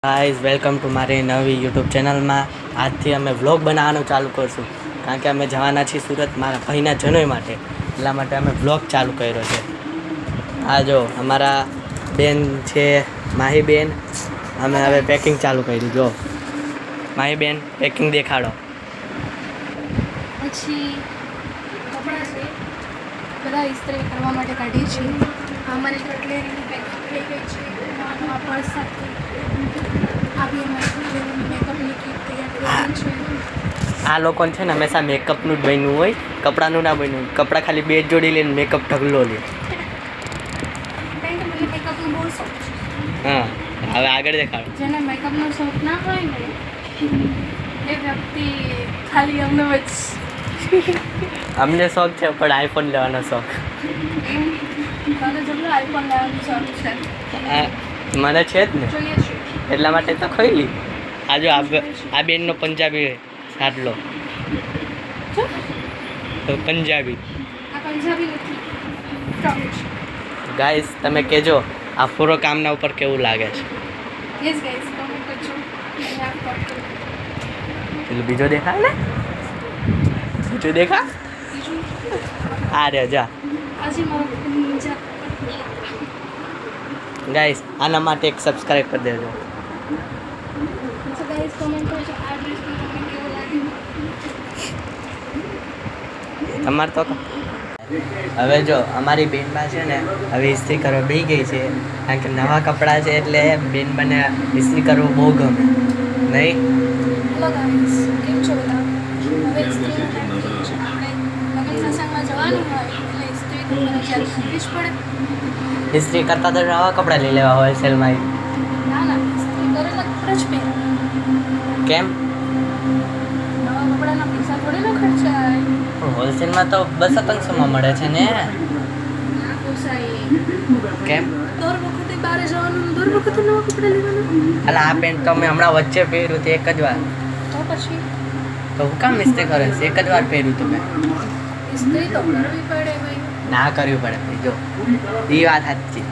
Guys welcome to મારી નવી YouTube ચેનલમાં. આજથી અમે વ્લોગ બનાવવાનું ચાલુ કરશું, કારણ કે અમે જવાના છીએ સુરત મારા ભાઈના જનોઈ માટે. એટલા માટે અમે વ્લોગ ચાલુ કર્યો છે. આ જો અમારા બેન છે માહી બેન. અમે હવે પેકિંગ ચાલુ કર્યું. જો માહી બેન પેકિંગ દેખાડો. પછી કપડાં છે બધા ઇસ્ત્રી કરવા માટે કાઢીએ છીએ. અમારી કટલેરીની પેકિંગ થઈ ગઈ છે. આ પર્સ સાથે આવી અમારી મેકઅપની કીટ તૈયાર થઈ ગઈ છે. આ લોકોને છે ને હંમેશા મેકઅપનું જ બન્યું હોય, કપડાનું ના બન્યું. કપડાં ખાલી બે જ જોડી લઈને મેકઅપ ઢગલો લે. કારણ કે મને મેકઅપનો બહુ શોખ છે. હા, હવે આગળ દેખાડો. જેને મેકઅપનો શોખ ના હોય ને એ વ્યક્તિ ખાલી અમને અમને શોખ છે પણ આઈફોન લેવાનો શોખ. આઈફોન લેવાનું શોખ છે. મને છે જ ને, જોઈએ છીએ એટલા માટે તો ખોઈ. આ જો આ બેનનો પંજાબી સાટલો પંજાબી. આ પંજાબી નથી. ગાઈસ તમે કહેજો આ પૂરો કામના ઉપર કેવું લાગે છે. યસ ગાઈસ, કમેન્ટ કરજો. પેલું બીજો દેખા ને, બીજો દેખા. આ રે જા આજે મારો નીચા ગાઈસ, આના માટે એક સબસ્ક્રાઇબ કરી દેજો. તો ગાઈસ કમેન્ટ કરજો આ ડ્રેસ તમને કેવો લાગ્યો. તમારે તો હવે જો અમારી બેનમાં છે ને હવે ઇસ્ત્રી કરવા બેસી ગઈ છે, કારણ કે નવા કપડાં છે એટલે બેન મને ઇસ્ત્રી કરવું બહુ ગમે નહીં. હેલો ગાઈસ, કેમ છો બધા? હવે ઇસ્ત્રીનો ટાઈમ થઈ ગયો છે. આપણે લગ્ન પ્રસંગમાં જવાનું હોય એટલે ઇસ્ત્રી તો ફરજિયાત કરવી જ પડે. ઇસ્ત્રી કરતાં તો નવા કપડાં લઈ લેવા હોલસેલમાં. ના ના, ઇસ્ત્રી કરેલા કપડાં જ પહેરવાના. કેમ? નવા કપડાના પૈસા થોડી ના ખર્ચાય. હોલસેલમાં તો 200-300માં મળે છે ને. ના પોસાય. કેમ? દર વખતે બહાર જવાનું, દર વખતે નવા કપડાં લેવાના. અલા આ પેન્ટ તો મેં હમણાં વચ્ચે પહેર્યું તે એક જ વાર. તો પછી તો હું કામ ઇસ્ત્રી કરે છે? એક જ વાર પહેર્યું તો મેં. ઇસ્ત્રી તો કરવી પડે ભાઈ. ના કરવી પડે ભાઈ. જો એ વાત સાચી.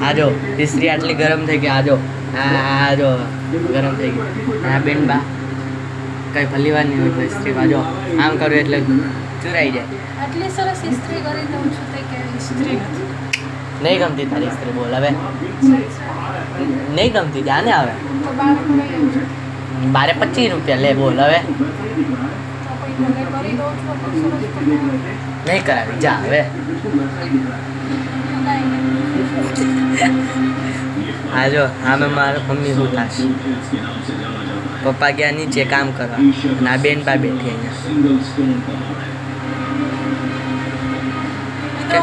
આ જો ઇસ્ત્રી આટલી ગરમ થઈ ગઈ. આ જો આ જો ગરમ થઈ ગઈ. આ બેન બા કંઈ ભલી વાર નહીં હોય ઇસ્ત્રીમાં. જો આમ કર્યું એટલે ચુરાઈ જાય. આટલી સરસ ઇસ્ત્રી કરી દઉં છું તે કે ઇસ્ત્રી નથી. નહીં ગમતી તારી ઇસ્ત્રી? બોલ હવે. નહીં ગમતી જાને હવે. તો બહાર લઈ આવું છું. 12-25 રૂપિયા લે. બોલ હવે. તો કોઈ ઘરે કરી દઉં છું તો સરસ તમને નહીં કરાવી જા હવે. હા જો આમે મારા મમ્મી શું થશે. પપ્પા ગયા નીચે કામ કરવા અને આ બેન બા બેઠી અહીંયા.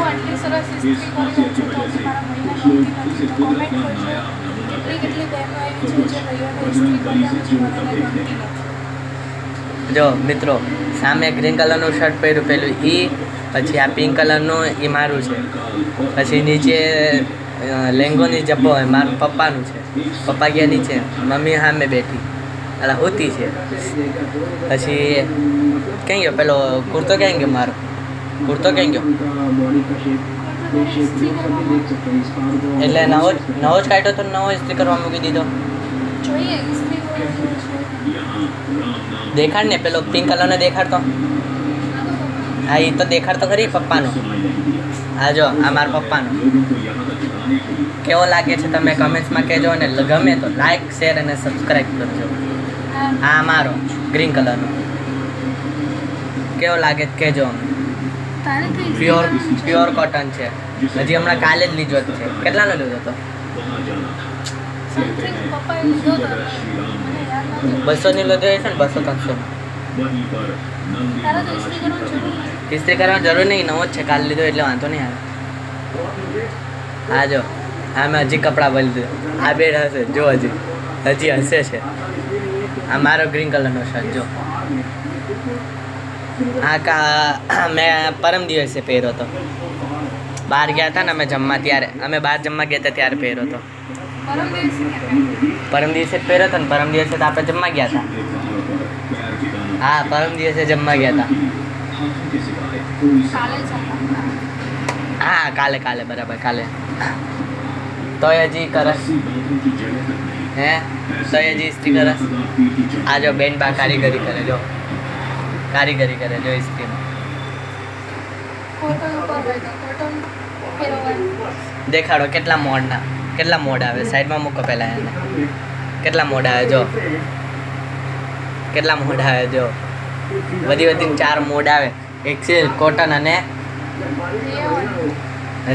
આટલી સરસ ઇસ્ત્રી કરી દઉં છું તો મારા મહિના ગમતી નથી તો કોમેન્ટ કરજો. કેટલી બહેનો આવી છે જે ભાઈઓને ઇસ્ત્રી કરી આપે છે, મને ગમતી નથી. જો મિત્રો, સામે ગ્રીન કલરનું શર્ટ પહેર્યું પેલું એ, પછી આ પિંક કલરનું એ મારું છે, પછી નીચે લેંગોની જબ્બો હોય મારું પપ્પાનું છે. પપ્પા ગયા નીચે, મમ્મી સામે બેઠી અલા હોતી છે. પછી ક્યાં ગયો પેલો કુર્તો? ક્યાં ગયો મારો કુર્તો? ક્યાં ગયો? એટલે નવો જ કાઢ્યો તો નવો ઇસ્ત્રી કરવા મૂકી દીધો. જોઈએ ઇસ્ત્રી કરી દઉં છું. દેખાડ ને પેલો પિંક કલરનો દેખાડતો. હા એ તો દેખાડતો ખરી પપ્પાનો. હા જો આ મારા પપ્પાનો. કેવો લાગે છે તમે કમેન્ટ્સમાં કહેજો, અને ગમે તો લાઈક શેર અને સબસ્ક્રાઈબ કરજો. હા મારો ગ્રીન કલરનો કેવો લાગે કહેજો. તારે તો પ્યોર કોટન છે. હજી હમણાં કાલે જ લીધો જ છે. કેટલાનો લીધો હતો? સમથિંગ પપ્પાએ લીધો તો મને યાદ નથી. 200 ની લીધો હશે ને, 200-300. તારે તો ઇસ્ત્રી કરવાની જરૂર નથી. ઇસ્ત્રી કરવાની જરૂર નહીં, નવો જ છે. કાલે લીધો એટલે વાંધો નહીં આવે. હા જો હા મેં હજી કપડાં બદલી દીધું. આ બેડ હશે જો, હજી હશે છે. આ મારો ગ્રીન કલરનો શર્ટ જો. આ મેં પરમ દિવસે પહેર્યો હતો. બહાર ગયા હતા ને અમે જમવા, ત્યારે અમે બહાર જમવા ગયા હતા ત્યારે પહેર્યો હતો. પરમ દિવસે જ પહેર્યો હતો ને. પરમ દિવસે તો આપણે જમવા ગયા હતા. હા પરમ દિવસે જમવા ગયા હતા. કાલે જમવા. હા કાલે બરાબર કાલે. તોય હજી કરે. હે તો એ જ ઇસ્ત્રી કરે આ જો બેન બા કારીગરી કરે જો કારીગરી કરે જો ઇસ્ત્રીમાં કોટન ઉપર હોય તો કોટન ફેરવવાનું. દેખાડો કેટલા મોડ આવે સાઈડમાં મૂકો પહેલા એને કેટલા મોડ આવે જો કેટલા મોડ આવે જો વધીને 4 મોડ આવે એક છે કોટન અને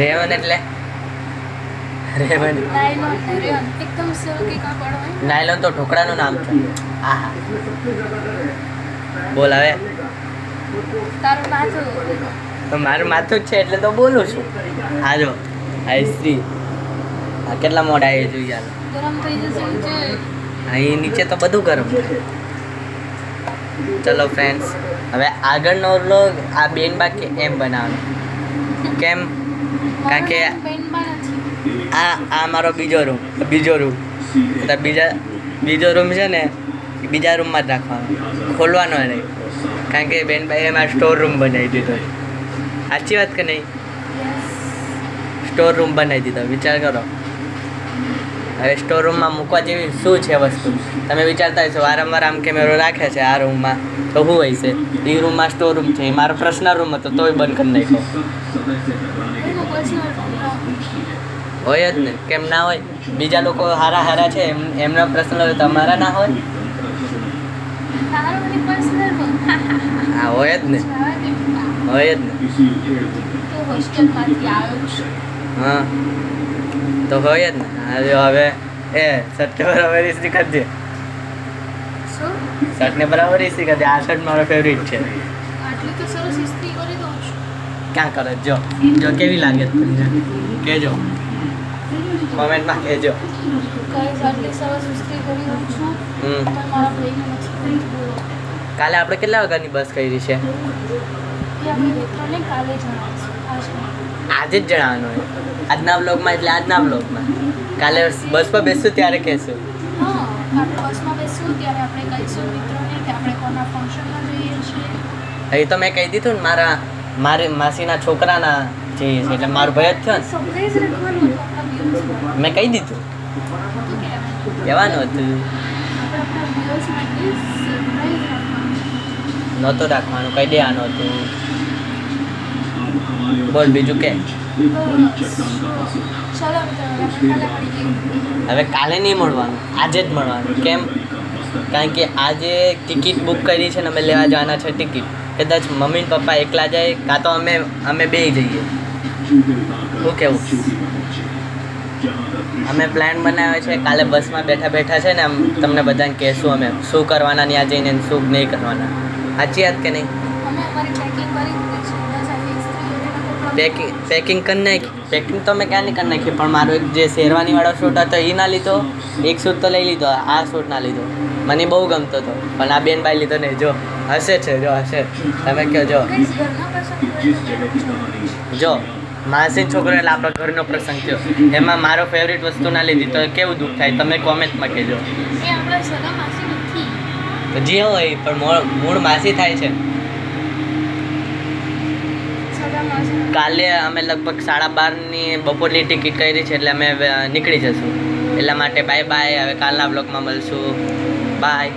રેવન એટલે રેવન નાયલોન ને રેયોન એકદમ સિલ્કી કાપડ હોય. નાયલોન તો ઢોકળાનું નામ છે આહા બોલ હવે તારું માથું તો મારું માથું જ છે એટલે તો બોલું છું આ જો આ ઇસ્ત્રી આ કેટલા મોડા આવી જોઈએ યાર ગરમ થઈ જશે નીચે. અહીં નીચે તો બધું ગરમ ચલો ફ્રેન્ડ્સ હવે આગળનો વ્લોગ આ બેન બાકી એમ બનાવવાનો કેમ કારણ કે બેનમાં નથી. આ મારો બીજો રૂમ એટલે બીજો રૂમ છે ને એ બીજા રૂમમાં જ રાખવાનો ખોલવાનો નહીં કારણ કે બેનભાઈ એમાં સ્ટોર રૂમ બનાવી દીધો સાચી વાત કે નહીં સ્ટોર રૂમ બનાવી દીધો વિચાર કરો હવે સ્ટોર રૂમમાં મૂકવા જેવી શું છે વસ્તુ તમે વિચારતા હશો વારંવાર આમ કેમેરો રાખે છે આ રૂમમાં તો શું હોય છે એ રૂમમાં સ્ટોર રૂમ છે એ મારો પર્સનલ રૂમ હતો તોય બંધ કરી નાખ્યો એનું પછી હોય જ ને કેમ ના હોય બીજા લોકો હારા છે એમના પર્સનલ હોય તો અમારા ના હોય તારું મને પર્સનલ હા હોય જ ને હોય જ ને તો હોસ્ટેલમાંથી આવ્યો છે. હા તો હોય જ ને હવે એ શર્ટને બરાબર ઇસ્ત્રી કરજે શું શર્ટને બરાબર ઇસ્ત્રી કરજે આ શર્ટ મારો ફેવરિટ છે આટલી તો સરસ ઇસ્ત્રી કરી દઉં છું. ક્યાં કરે જો કેવી લાગે તમને કહેજો કોમેન્ટમાં કહેજો ગાઈસ આટલી સરસ ઇસ્ત્રી કરી દઉં છું હમ પણ મારા ભાઈને નથી કરી બોલો. કાલે આપણે કેટલા વાગ્યાની બસ કરી છે એ આપણે મિત્રોને કાલે જણાવીશું આજે આજે જ જણાવવાનું હોય આજના બ્લોગમાં એટલે આજના બ્લોગમાં કાલે બસ પર બેસશું ત્યારે કહેશું હા આપણે બસમાં બેસીશું ત્યારે આપણે કહીશું મિત્રોને કે આપણે કોના ફંક્શનમાં જઈએ છીએ. એ તો મેં કહી દીધું ને મારી માસીના છોકરાના જઈએ છે એટલે મારો ભય જ થયો સરપ્રાઈઝ રાખવાનું હતું આપણા વ્યુઅર્સમાં. ને મેં કહી દીધું શું કહેવાય કહેવાનું હતું આપણે આપણા વ્યુઅર્સ માટે સરપ્રાઈઝ રાખવાનું. નહોતું રાખવાનું કહી દેવાનું હતું બોલ બીજું કે ચાલો મિત્રો આપણે કાલે મળીએ. હવે કાલે નહીં મળવાનું આજે જ મળવાનું કેમ કારણ કે આજે ટિકિટ બુક કરી છે ને અમે લેવા જવાના છે ટિકિટ કદાચ મમ્મી ને પપ્પા એકલા જાય કાં તો અમે બે જઈએ શું કેવું અમે પ્લાન બનાવ્યો છે કાલે બસમાં બેઠા છે ને આમ તમને બધાને કહેશું અમે શું કરવાના ત્યાં જઈને ને શું નહીં કરવાના સાચી વાત કે નહીં અમે અમારી પેકિંગ કરી દીધી છે બધા સાથે ઇસ્ત્રી કરીને પેકિંગ કરી નાખી પેકિંગ તો મેં ક્યાં નહીં કરી નાખી પણ મારો એક જે શેરવાનીવાળો શૂટ હતો એ ના લીધો એક શૂટ તો લઈ લીધો આ શૂટ ના લીધો મને બહુ ગમતો હતો પણ આ બેનભાઈ લીધો નહીં જો હશે છે જો હશે તમે કહો જો ગાઈસ ઘરના પ્રસંગ હોય તો જો માસીનો છોકરો એટલે આપણો ઘરનો પ્રસંગ થયો એમાં મારો ફેવરિટ વસ્તુ ના લીધી તો કેવું દુઃખ થાય તમે કોમેન્ટમાં કહેજો એ આપણા સગા માસી નથી. તો જે હોય પણ મૂળ માસી થાય છે સગા માસી કાલે અમે લગભગ 12:30ની બપોરની ટિકિટ કરી છે એટલે અમે નીકળી જશું એટલા માટે બાય હવે કાલના બ્લોગમાં મળશું બાય